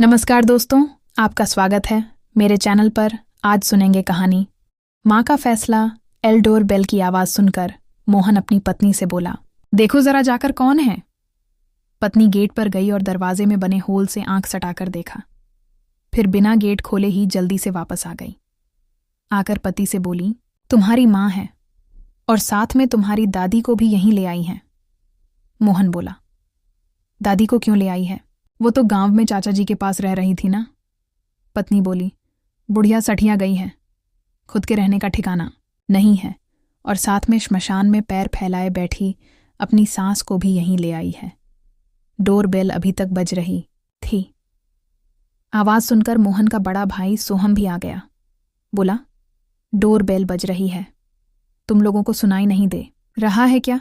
नमस्कार दोस्तों, आपका स्वागत है मेरे चैनल पर। आज सुनेंगे कहानी माँ का फैसला। एल डोर बेल की आवाज़ सुनकर मोहन अपनी पत्नी से बोला, देखो जरा जाकर कौन है। पत्नी गेट पर गई और दरवाजे में बने होल से आंख सटाकर देखा, फिर बिना गेट खोले ही जल्दी से वापस आ गई। आकर पति से बोली, तुम्हारी माँ है और साथ में तुम्हारी दादी को भी यहीं ले आई हैं। मोहन बोला, दादी को क्यों ले आई है? वो तो गांव में चाचा जी के पास रह रही थी ना। पत्नी बोली, बुढ़िया सठिया गई है, खुद के रहने का ठिकाना नहीं है, और साथ में श्मशान में पैर फैलाए बैठी अपनी सास को भी यहीं ले आई है। डोर बेल अभी तक बज रही थी। आवाज़ सुनकर मोहन का बड़ा भाई सोहम भी आ गया। बोला, डोर बेल बज रही है, तुम लोगों को सुनाई नहीं दे रहा है क्या?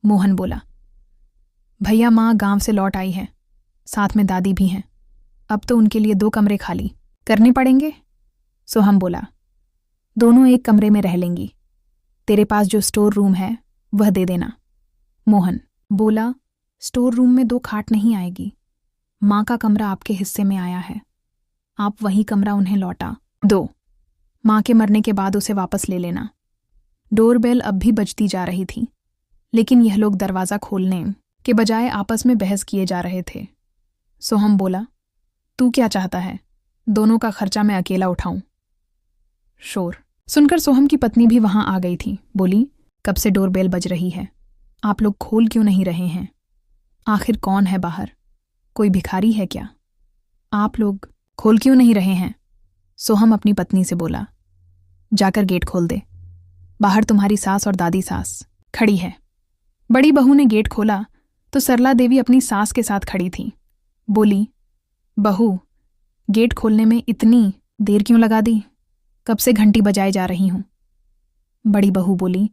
मोहन बोला, भैया माँ गांव से लौट आई है, साथ में दादी भी हैं, अब तो उनके लिए 2 कमरे खाली करने पड़ेंगे। सोहम बोला, दोनों एक कमरे में रह लेंगी, तेरे पास जो स्टोर रूम है वह दे देना। मोहन बोला, स्टोर रूम में 2 खाट नहीं आएगी, माँ का कमरा आपके हिस्से में आया है, आप वही कमरा उन्हें लौटा दो, माँ के मरने के बाद उसे वापस ले लेना। डोरबेल अब भी बजती जा रही थी, लेकिन यह लोग दरवाज़ा खोलने के बजाय आपस में बहस किए जा रहे थे। सोहम बोला, तू क्या चाहता है? दोनों का खर्चा मैं अकेला उठाऊं? शोर सुनकर सोहम की पत्नी भी वहां आ गई थी। बोली, कब से डोरबेल बज रही है, आप लोग खोल क्यों नहीं रहे हैं? आखिर कौन है बाहर? कोई भिखारी है क्या? आप लोग खोल क्यों नहीं रहे हैं? सोहम अपनी पत्नी से बोला, जाकर गेट खोल दे, बाहर तुम्हारी सास और दादी सास खड़ी है। बड़ी बहू ने गेट खोला तो सरला देवी अपनी सास के साथ खड़ी थी। बोली, बहू, गेट खोलने में इतनी देर क्यों लगा दी? कब से घंटी बजाए जा रही हूं। बड़ी बहू बोली,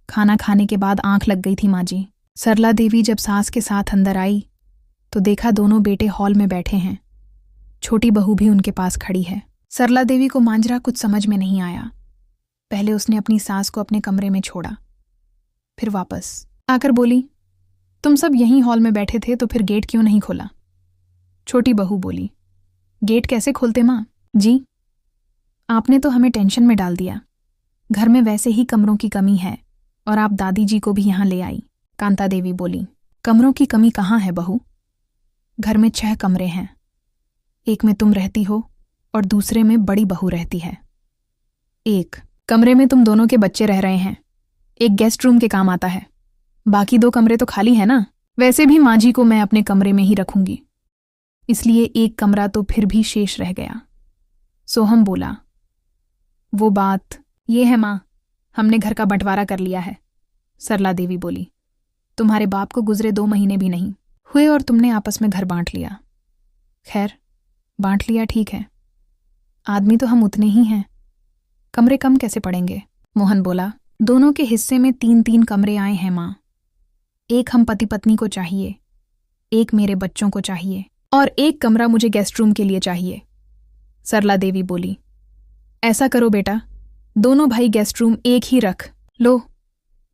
खाना खाने के बाद आंख लग गई थी माँ जी। सरला देवी जब सास के साथ अंदर आई तो देखा दोनों बेटे हॉल में बैठे हैं, छोटी बहू भी उनके पास खड़ी है। सरला देवी को मांजरा कुछ समझ में नहीं आया। पहले उसने अपनी सास को अपने कमरे में छोड़ा, फिर वापस आकर बोली, तुम सब यहीं हॉल में बैठे थे तो फिर गेट क्यों नहीं खोला? छोटी बहू बोली, गेट कैसे खोलते माँ जी, आपने तो हमें टेंशन में डाल दिया। घर में वैसे ही कमरों की कमी है और आप दादी जी को भी यहाँ ले आई। कांता देवी बोली, कमरों की कमी कहाँ है बहू? घर में 6 कमरे हैं, एक में तुम रहती हो और दूसरे में बड़ी बहू रहती है। एक कमरे में तुम दोनों के बच्चे रह रहे हैं, एक गेस्ट रूम के काम आता है, बाकी 2 कमरे तो खाली है ना। वैसे भी माँ जी को मैं अपने कमरे में ही रखूंगी, इसलिए एक कमरा तो फिर भी शेष रह गया। सोहम बोला, वो बात ये है माँ, हमने घर का बंटवारा कर लिया है। सरला देवी बोली, तुम्हारे बाप को गुजरे 2 महीने भी नहीं हुए और तुमने आपस में घर बांट लिया। खैर, बांट लिया ठीक है, आदमी तो हम उतने ही हैं, कमरे कम कैसे पड़ेंगे? मोहन बोला, दोनों के हिस्से में 3-3 कमरे आए हैं माँ, एक हम पति पत्नी को चाहिए, एक मेरे बच्चों को चाहिए और एक कमरा मुझे गेस्ट रूम के लिए चाहिए। सरला देवी बोली, ऐसा करो बेटा, दोनों भाई गेस्ट रूम एक ही रख लो,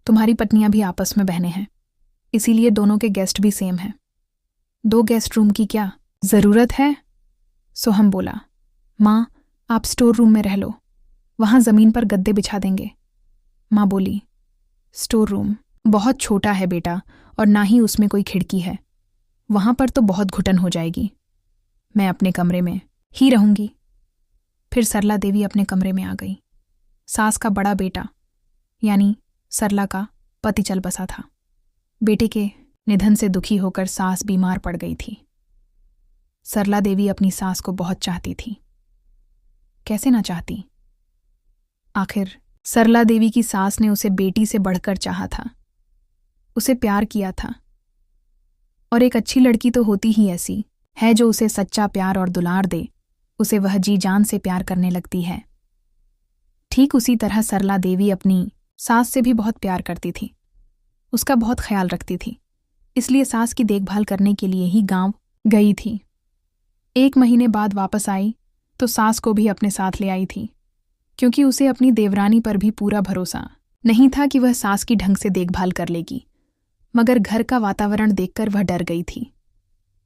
तुम्हारी पत्नियां भी आपस में बहनें हैं, इसीलिए दोनों के गेस्ट भी सेम हैं। 2 गेस्ट रूम की क्या जरूरत है? सोहम बोला, माँ आप स्टोर रूम में रह लो, वहां जमीन पर गद्दे बिछा देंगे। माँ बोली, स्टोर रूम बहुत छोटा है बेटा और ना ही उसमें कोई खिड़की है, वहां पर तो बहुत घुटन हो जाएगी, मैं अपने कमरे में ही रहूंगी। फिर सरला देवी अपने कमरे में आ गई। सास का बड़ा बेटा यानी सरला का पति चल बसा था। बेटे के निधन से दुखी होकर सास बीमार पड़ गई थी। सरला देवी अपनी सास को बहुत चाहती थी, कैसे ना चाहती। आखिर सरला देवी की सास ने उसे बेटी से बढ़कर चाहा था, उसे प्यार किया था, और एक अच्छी लड़की तो होती ही ऐसी है जो उसे सच्चा प्यार और दुलार दे, उसे वह जी जान से प्यार करने लगती है। ठीक उसी तरह सरला देवी अपनी सास से भी बहुत प्यार करती थी, उसका बहुत ख्याल रखती थी, इसलिए सास की देखभाल करने के लिए ही गांव गई थी। 1 महीने बाद वापस आई तो सास को भी अपने साथ ले आई थी, क्योंकि उसे अपनी देवरानी पर भी पूरा भरोसा नहीं था कि वह सास की ढंग से देखभाल कर लेगी, मगर घर का वातावरण देखकर वह डर गई थी।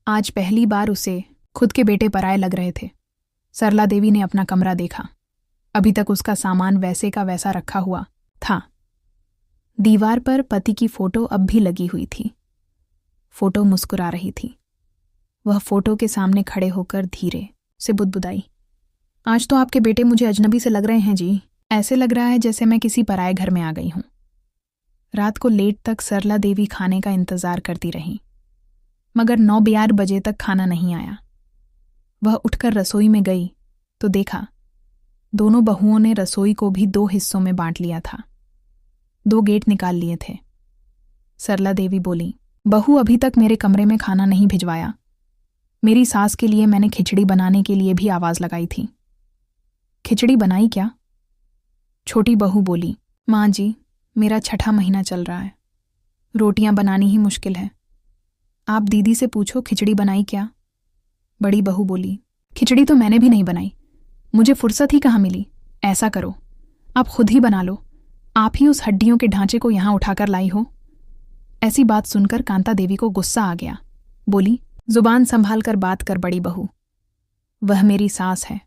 आज पहली बार उसे खुद के बेटे पराये लग रहे थे। सरला देवी ने अपना कमरा देखा। अभी तक उसका सामान वैसे का वैसा रखा हुआ था। दीवार पर पति की फोटो अब भी लगी हुई थी। फोटो मुस्कुरा रही थी। वह फोटो के सामने खड़े होकर धीरे से बुदबुदाई, आज तो आपके बेटे मुझे अजनबी से लग रहे हैं जी। ऐसे लग रहा है जैसे मैं किसी पराये घर में आ गई हूं। रात को लेट तक सरला देवी खाने का इंतजार करती रही, मगर 9-11 बजे तक खाना नहीं आया। वह उठकर रसोई में गई तो देखा दोनों बहुओं ने रसोई को भी 2 हिस्सों में बांट लिया था। 2 गेट निकाल लिए थे। सरला देवी बोली, बहू अभी तक मेरे कमरे में खाना नहीं भिजवाया। मेरी सास के लिए मैंने खिचड़ी बनाने के लिए भी आवाज लगाई थी। खिचड़ी बनाई क्या? छोटी बहू बोली, माँ जी, मेरा 6ठा महीना चल रहा है, रोटियां बनानी ही मुश्किल है। आप दीदी से पूछो खिचड़ी बनाई क्या? बड़ी बहू बोली, खिचड़ी तो मैंने भी नहीं बनाई, मुझे फुर्सत ही कहाँ मिली। ऐसा करो, आप खुद ही बना लो, आप ही उस हड्डियों के ढांचे को यहां उठाकर लाई हो। ऐसी बात सुनकर कांता देवी को गुस्सा आ गया। बोली, जुबान संभाल कर बात कर बड़ी बहू, वह मेरी सास है,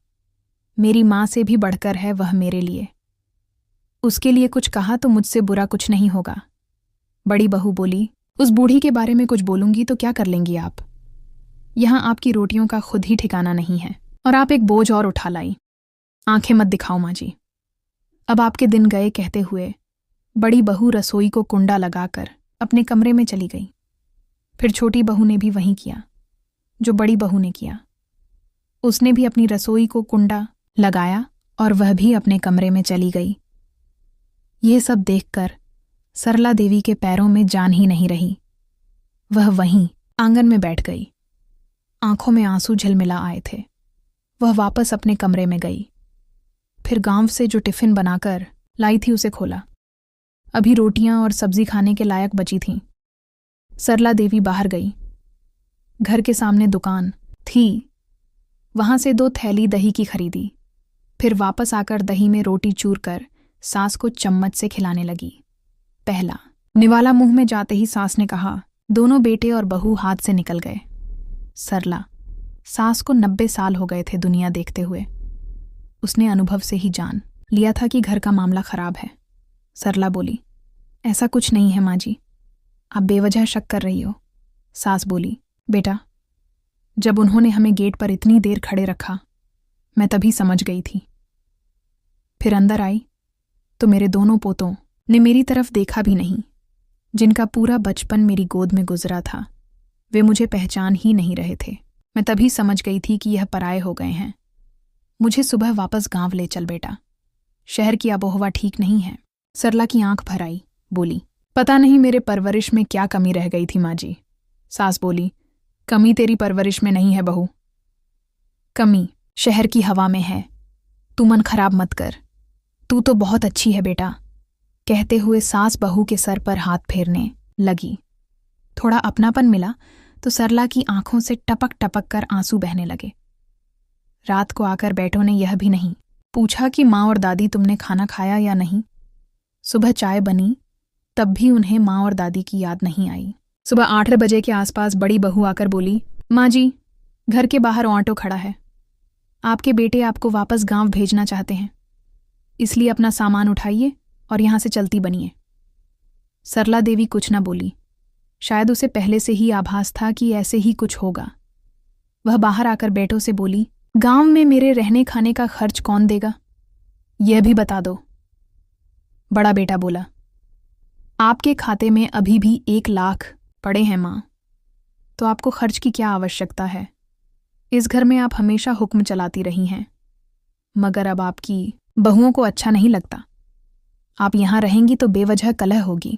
मेरी माँ से भी बढ़कर है वह मेरे लिए। उसके लिए कुछ कहा तो मुझसे बुरा कुछ नहीं होगा। बड़ी बहू बोली, उस बूढ़ी के बारे में कुछ बोलूंगी तो क्या कर लेंगी आप? यहां आपकी रोटियों का खुद ही ठिकाना नहीं है और आप एक बोझ और उठा लाई। आंखें मत दिखाओ माँ जी। अब आपके दिन गए कहते हुए बड़ी बहू रसोई को कुंडा लगाकर अपने कमरे में चली गई। फिर छोटी बहू ने भी वही किया जो बड़ी बहू ने किया। उसने भी अपनी रसोई को कुंडा लगाया और वह भी अपने कमरे में चली गई। ये सब देखकर सरला देवी के पैरों में जान ही नहीं रही। वह वहीं आंगन में बैठ गई। आंखों में आंसू झिलमिला आए थे। वह वापस अपने कमरे में गई। फिर गांव से जो टिफिन बनाकर लाई थी उसे खोला। अभी रोटियां और सब्जी खाने के लायक बची थीं। सरला देवी बाहर गई। घर के सामने दुकान थी, वहां से 2 थैली दही की खरीदी। फिर वापस आकर दही में रोटी चूर कर सास को चम्मच से खिलाने लगी। पहला निवाला मुंह में जाते ही सास ने कहा, दोनों बेटे और बहू हाथ से निकल गए। सरला सास को 90 साल हो गए थे दुनिया देखते हुए। उसने अनुभव से ही जान लिया था कि घर का मामला खराब है। सरला बोली, ऐसा कुछ नहीं है माँ जी, आप बेवजह शक कर रही हो। सास बोली, बेटा, जब उन्होंने हमें गेट पर इतनी देर खड़े रखा मैं तभी समझ गई थी। फिर अंदर आई तो मेरे दोनों पोतों ने मेरी तरफ देखा भी नहीं। जिनका पूरा बचपन मेरी गोद में गुजरा था वे मुझे पहचान ही नहीं रहे थे। मैं तभी समझ गई थी कि यह पराये हो गए हैं। मुझे सुबह वापस गांव ले चल बेटा, शहर की आबोहवा ठीक नहीं है। सरला की आंख भर आई, बोली, पता नहीं मेरे परवरिश में क्या कमी रह गई थी माँ जी। सास बोली, कमी तेरी परवरिश में नहीं है बहू, कमी शहर की हवा में है। तू मन खराब मत कर, तू तो बहुत अच्छी है बेटा। कहते हुए सास बहू के सर पर हाथ फेरने लगी। थोड़ा अपनापन मिला तो सरला की आंखों से टपक टपक कर आंसू बहने लगे। रात को आकर बेटों ने यह भी नहीं पूछा कि माँ और दादी तुमने खाना खाया या नहीं। सुबह चाय बनी तब भी उन्हें माँ और दादी की याद नहीं आई। सुबह 8 बजे के आसपास बड़ी बहू आकर बोली, माँ जी, घर के बाहर ऑटो खड़ा है, आपके बेटे आपको वापस गांव भेजना चाहते हैं, इसलिए अपना सामान उठाइए और यहां से चलती बनिए। सरला देवी कुछ न बोली। शायद उसे पहले से ही आभास था कि ऐसे ही कुछ होगा। वह बाहर आकर बेटों से बोली, गांव में मेरे रहने खाने का खर्च कौन देगा, यह भी बता दो। बड़ा बेटा बोला, आपके खाते में अभी भी 1 लाख पड़े हैं माँ, तो आपको खर्च की क्या आवश्यकता है। इस घर में आप हमेशा हुक्म चलाती रही हैं, मगर अब आपकी बहुओं को अच्छा नहीं लगता। आप यहां रहेंगी तो बेवजह कलह होगी।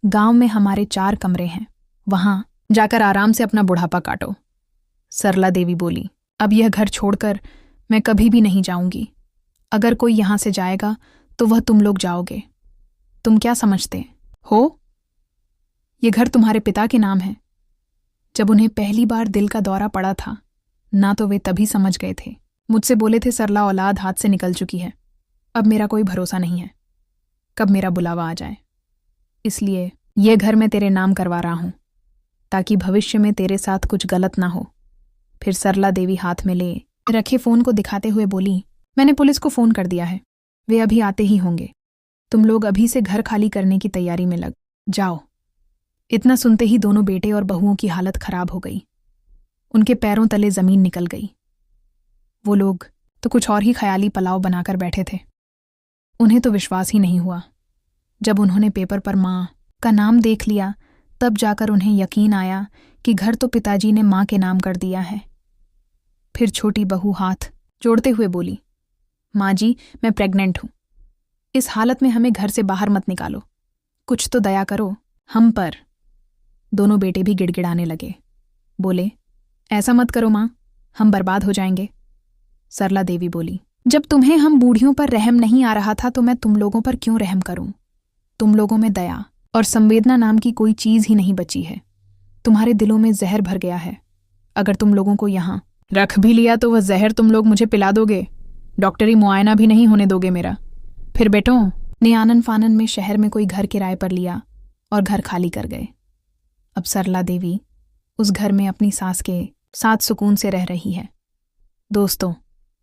गांव में हमारे 4 कमरे हैं, वहां जाकर आराम से अपना बुढ़ापा काटो। सरला देवी बोली, अब यह घर छोड़कर मैं कभी भी नहीं जाऊंगी। अगर कोई यहां से जाएगा तो वह तुम लोग जाओगे। तुम क्या समझते हो, ये घर तुम्हारे पिता के नाम है। जब उन्हें पहली बार दिल का दौरा पड़ा था ना तो वे तभी समझ गए थे। मुझसे बोले थे, सरला औलाद हाथ से निकल चुकी है, अब मेरा कोई भरोसा नहीं है कब मेरा बुलावा आ जाए। इसलिए यह घर मैं तेरे नाम करवा रहा हूं ताकि भविष्य में तेरे साथ कुछ गलत ना हो। फिर सरला देवी हाथ में ले रखे फोन को दिखाते हुए बोली, मैंने पुलिस को फोन कर दिया है, वे अभी आते ही होंगे। तुम लोग अभी से घर खाली करने की तैयारी में लग जाओ। इतना सुनते ही दोनों बेटे और बहुओं की हालत खराब हो गई। उनके पैरों तले जमीन निकल गई। वो लोग तो कुछ और ही ख्याली पलाव बनाकर बैठे थे। उन्हें तो विश्वास ही नहीं हुआ। जब उन्होंने पेपर पर माँ का नाम देख लिया तब जाकर उन्हें यकीन आया कि घर तो पिताजी ने माँ के नाम कर दिया है। फिर छोटी बहू हाथ जोड़ते हुए बोली, माँ जी, मैं प्रेग्नेंट हूं। इस हालत में हमें घर से बाहर मत निकालो, कुछ तो दया करो हम पर। दोनों बेटे भी गिड़गिड़ाने लगे, बोले, ऐसा मत करो माँ, हम बर्बाद हो जाएंगे। सरला देवी बोली, जब तुम्हें हम बूढ़ियों पर रहम नहीं आ रहा था तो मैं तुम लोगों पर क्यों रहम करूं? तुम लोगों में दया और संवेदना नाम की कोई चीज ही नहीं बची है। तुम्हारे दिलों में जहर भर गया है। अगर तुम लोगों को यहां रख भी लिया तो वह जहर तुम लोग मुझे पिला दोगे, डॉक्टरी मुआयना भी नहीं होने दोगे मेरा। फिर बेटों ने आनन फानन में शहर में कोई घर किराए पर लिया और घर खाली कर गए। अब सरला देवी उस घर में अपनी सास के साथ सुकून से रह रही है। दोस्तों,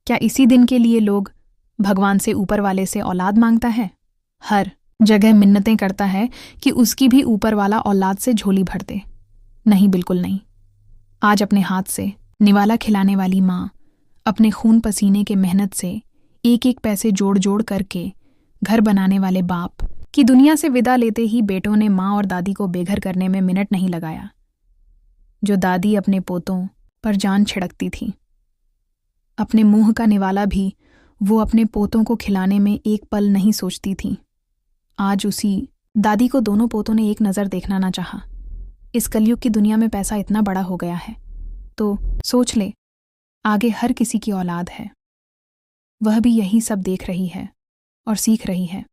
क्या इसी दिन के लिए लोग भगवान से, ऊपर वाले से औलाद मांगता है? हर जगह मिन्नतें करता है कि उसकी भी ऊपर वाला औलाद से झोली भर दे। नहीं, बिल्कुल नहीं। आज अपने हाथ से निवाला खिलाने वाली माँ अपने खून पसीने के मेहनत से एक एक पैसे जोड़ जोड़ करके घर बनाने वाले बाप की दुनिया से विदा लेते ही बेटों ने माँ और दादी को बेघर करने में मिनट नहीं लगाया। जो दादी अपने पोतों पर जान छिड़कती थी, अपने मुंह का निवाला भी वो अपने पोतों को खिलाने में एक पल नहीं सोचती थी। आज उसी दादी को दोनों पोतों ने एक नज़र देखना ना चाहा। इस कलयुग की दुनिया में पैसा इतना बड़ा हो गया है तो सोच ले, आगे हर किसी की औलाद है, वह भी यही सब देख रही है और सीख रही है।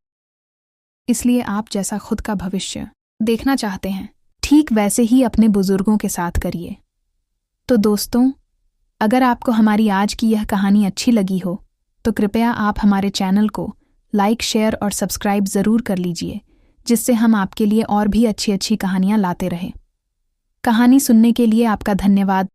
इसलिए आप जैसा खुद का भविष्य देखना चाहते हैं, ठीक वैसे ही अपने बुजुर्गों के साथ करिए। तो दोस्तों, अगर आपको हमारी आज की यह कहानी अच्छी लगी हो तो कृपया आप हमारे चैनल को लाइक, शेयर और सब्सक्राइब ज़रूर कर लीजिए, जिससे हम आपके लिए और भी अच्छी अच्छी कहानियाँ लाते रहें। कहानी सुनने के लिए आपका धन्यवाद।